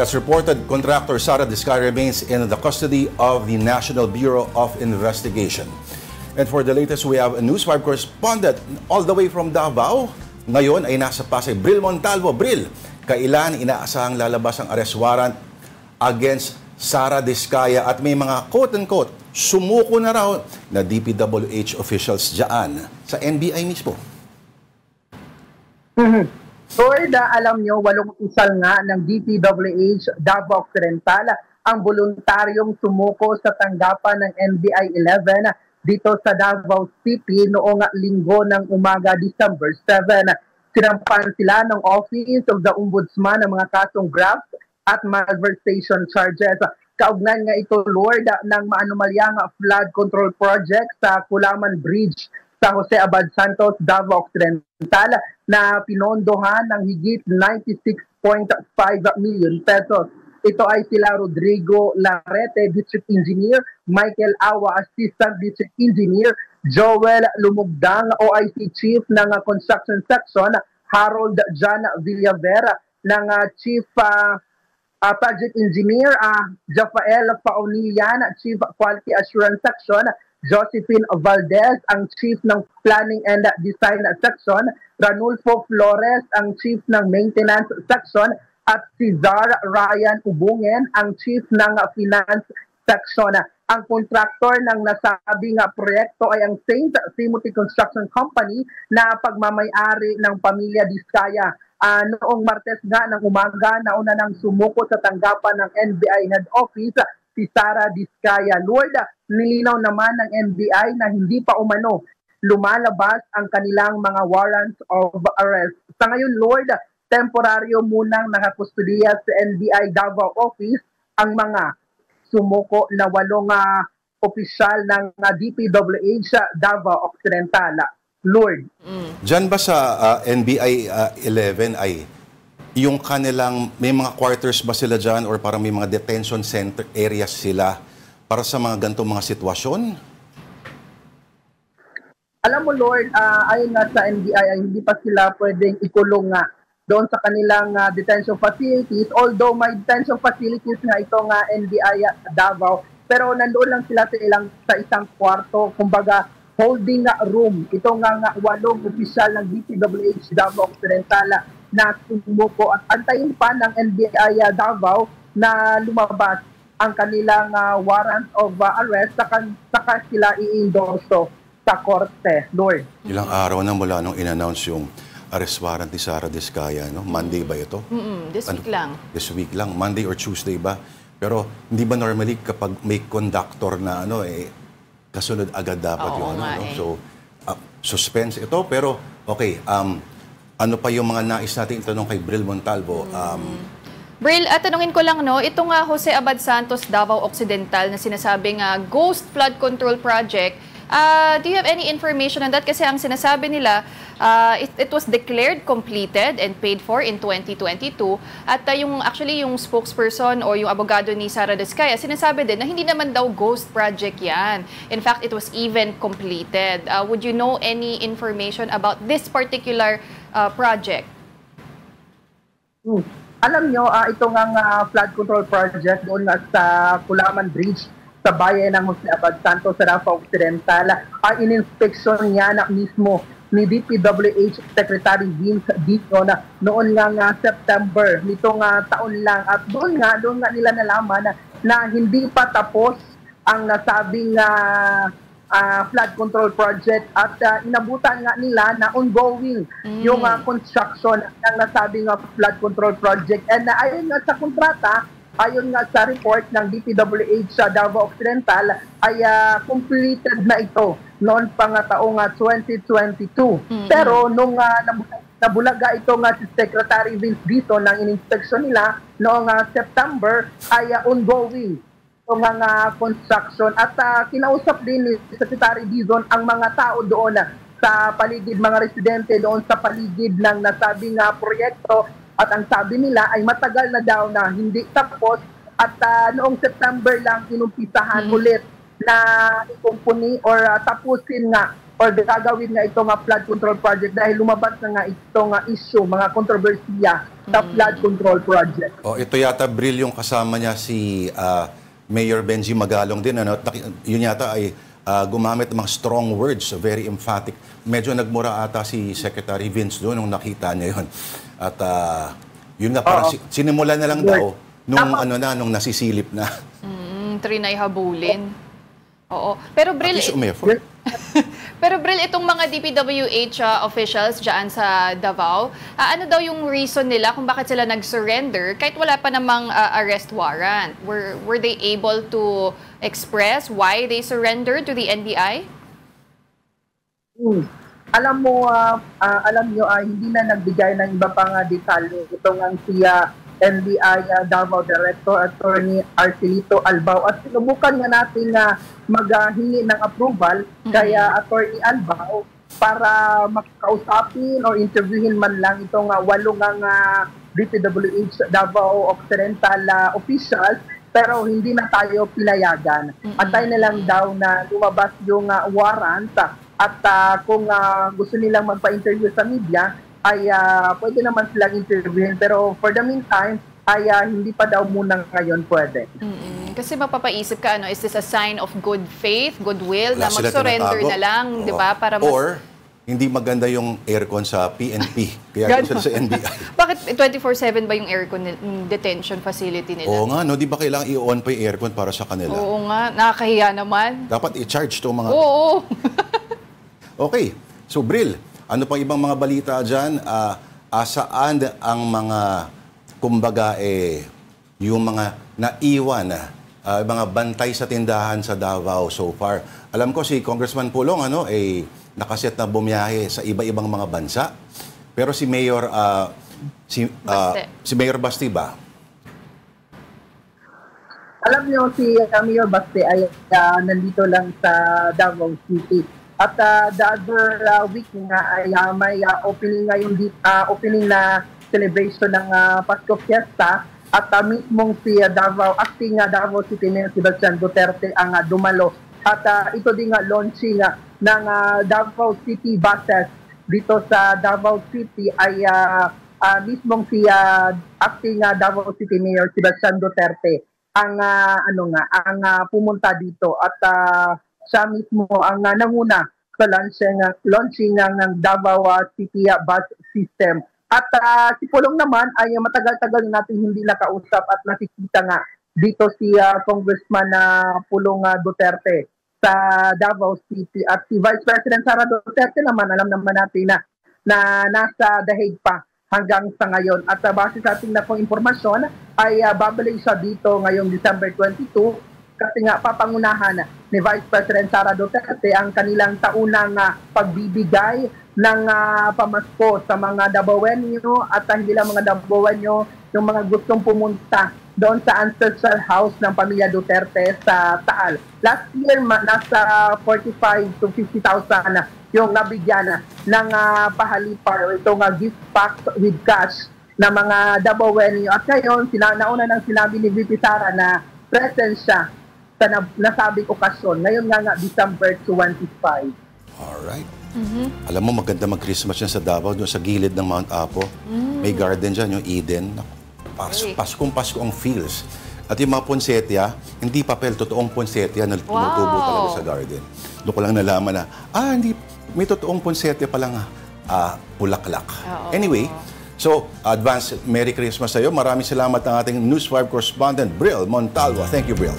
As reported, contractor Sara Diskaya remains in the custody of the National Bureau of Investigation. And for the latest, we have a News 5 correspondent all the way from Davao. Ngayon ay nasa Pasay, Bril Montalvo. Bril, kailan inaasahang lalabas ang arrest warrant against Sara Diskaya at may mga quote-unquote sumuko na raw na DPWH officials dyan sa NBI mismo? Lord, alam nyo, 8 usal nga ng DPWH Davao Occidental ang voluntaryong sumuko sa tanggapan ng NBI 11 dito sa Davao City noong linggo ng umaga, December 7. Sinampan sila ng Office of the Ombudsman ng mga kasong graft at malversation charges. Kaugnay nga ito, Lord, ng maanumalyang flood control project sa Kulaman Bridge sa Jose Abad Santos, Davao Occidental na pinondohan ng higit 96.5 million pesos. Ito ay sila Rodrigo Larete, District Engineer, Michael Awa, Assistant District Engineer, Joel Lumugdang, OIC Chief ng Construction Section, Harold John Villavera ng Chief Project Engineer, Jafael Paunian, Chief Quality Assurance Section, Josephine Valdez, ang Chief ng Planning and Design Section, Ranulfo Flores, ang Chief ng Maintenance Section, at Cesar Ryan Ubungen, ang Chief ng Finance Section. Ang kontraktor ng nasabing proyekto ay ang St. Timothy Construction Company na pagmamayari ng pamilya Diskaya. Noong Martes nga ng umaga, nauna nang sumuko sa tanggapan ng NBI Head Office si Sara Diskaya. Lord, nilinaw naman ng NBI na hindi pa umano lumalabas ang kanilang mga warrants of arrest. Sa ngayon, Lord, temporaryo munang nakakustudiya sa NBI Davao Office ang mga sumuko na 8 opisyal ng DPWH Davao Occidental. Lord. Diyan ba sa NBI 11 ay yung kanilang, may mga quarters ba sila dyan or parang may mga detention center areas sila para sa mga ganitong mga sitwasyon? Alam mo, Lord, ayon nga sa NBI ay hindi pa sila pwedeng ikulong nga doon sa kanilang detention facilities, although may detention facilities nga itong NBI Davao, pero nandoon lang sila sa isang kwarto, kumbaga holding room. Ito nga 8 opisyal ng DPWH Davao Occidental na sumuko at antayin pa ng NBI Davao na lumabas ang kanilang warrant of arrest saka sila i-endorso sa korte, Lord. Ilang araw na mula nung in-announce yung arrest warrant ni Sara Diskaya, no? Monday ba ito? This week lang. This week lang, Monday or Tuesday ba? Pero hindi ba normally kapag may conductor na kasunod agad dapat yung So, suspense ito. Pero, okay, ano pa yung mga nais natin itanong kay Bril Montalvo? Bril, tanungin ko lang, no, itong Jose Abad Santos, Davao Occidental na sinasabing Ghost Flood Control Project, do you have any information on that? Kasi ang sinasabi nila, it was declared completed and paid for in 2022. At actually yung spokesperson o yung abogado ni Sara Diskaya, sinasabi din na hindi naman daw ghost project yan. In fact, it was even completed. Would you know any information about this particular project? Alam nyo, ito nga flood control project doon sa Kulaman Bridge sa bayan ng Jose Abad Santos sa Davao Occidental, in-inspection niya na mismo ni DPWH Secretary Vince Dito na noon nga September nitong taon lang. At doon nga nila nalaman na hindi pa tapos ang nasabing flood control project at inabutan nga nila na ongoing yung construction ng nasabing flood control project. And ayon nga sa kontrata, ayon nga sa report ng DPWH sa Davao Occidental ay completed na ito noon pa nga taong 2022. Pero nung nabulaga ito nga si Secretary Vince Dito ng in-inspection nila noong September ay ongoing itong nga construction. At kinausap din ni Secretary Dizon ang mga tao doon sa paligid, mga residente doon sa paligid ng nasabing proyekto. At ang sabi nila ay matagal na daw na hindi tapos at noong September lang inumpisahan ulit na ikumpuni or tapusin nga or gagawin nga itong flood control project dahil lumabas na nga itong issue, mga kontrobersiya sa flood control project. Ito yata, Bril, yung kasama niya si Mayor Benji Magalong din. Ano? Yun yata ay gumamit ng mga strong words, very emphatic. Medyo nagmura ata si Secretary Vince doon nung nakita niya yun. At yun nga, parang sinimula na lang daw nung nasisilip na. Trinay habulin. Oo. Pero Bril, pero Bril, itong mga DPWH officials dyan sa Davao, ano daw yung reason nila kung bakit sila nag-surrender kahit wala pa namang arrest warrant? Were they able to express why they surrendered to the NBI? Alam nyo, hindi na nagbigay ng iba pang detalye. Ito nga si NBI Davao Director Attorney Arcelito Albao, at sinubukan nga natin na maghingi ng approval kay Attorney Albao para makakausapin o interviewin man lang itong 8 DPWH Davao Occidental officials, pero hindi na tayo pinayagan. Antay na lang daw na lumabas yung warrant, at kung gusto nilang magpa-interview sa media, ay pwede naman silang interviewin, pero for the meantime ay hindi pa daw muna ngayon pwede. Kasi mapapaisip ka, is this a sign of good faith, goodwill, Wala na mag-surrender na lang, di ba? Para Or hindi maganda yung aircon sa PNP, kaya gusto sa NBI. Bakit 24/7 ba yung aircon detention facility nila? Oo nga, no? Di ba kailangan i-on pa yung aircon para sa kanila? Oo nga, nakakahiya naman. Dapat i-charge to mga... Oo. Okay, so Bril, ano pang ibang mga balita dyan? Saan ang mga, kumbaga, yung mga naiwan, mga bantay sa tindahan sa Davao so far? Alam ko si Congressman Pulong, nakaset na bumiyahe sa iba-ibang mga bansa. Pero si Mayor, si Mayor Basti ba? Alam niyo, si Mayor Basti ay nandito lang sa Davao City. At the other week nga ay may opening na celebration ng Pasko Fiesta, at mismong si acting Davao City Mayor Sebastian Duterte ang dumalo. At ito din launching ng Davao City buses dito sa Davao City ay mismong si acting Davao City Mayor Sebastian Duterte ang pumunta dito, at siya mismo ang nanguna sa launching ng Davao City bus system. At si Pulong naman ay matagal-tagal natin hindi nakausap, at nakikita nga dito si Congressman Pulong Duterte sa Davao City. At si Vice President Sara Duterte naman, alam naman natin na nasa The Hague pa hanggang sa ngayon. At base sa ating na pong informasyon ay babalik siya dito ngayong December 22, kasi nga papangunahan ni Vice President Sara Duterte ang kanilang taunang pagbibigay ng pamasko sa mga Davaoenyo, at hindi lang mga Davaoenyo, yung mga gustong pumunta doon sa ancestral house ng pamilya Duterte sa Taal. Last year, nasa 45 to 50,000 yung nabigyan ng pahalipar, itong gift packs with cash na mga Davaoenyo. At ngayon, nauna nang sinabi ni VP Sara na present siya sa nasabing okasyon. Ngayon nga December 25. Alright. Alam mo, maganda mag-Christmas yan sa Davao, doon sa gilid ng Mount Apo. May garden dyan, yung Eden. Paskong Pasko ang feels. At yung mga poinsettia, hindi papel, totoong poinsettia na tumutubo talaga sa garden. Doon ko lang nalaman na, hindi, may totoong poinsettia pa lang bulaklak. Anyway, so, advance Merry Christmas sa iyo. Maraming salamat ang ating News 5 correspondent, Bril Montalvo. Thank you, Bril.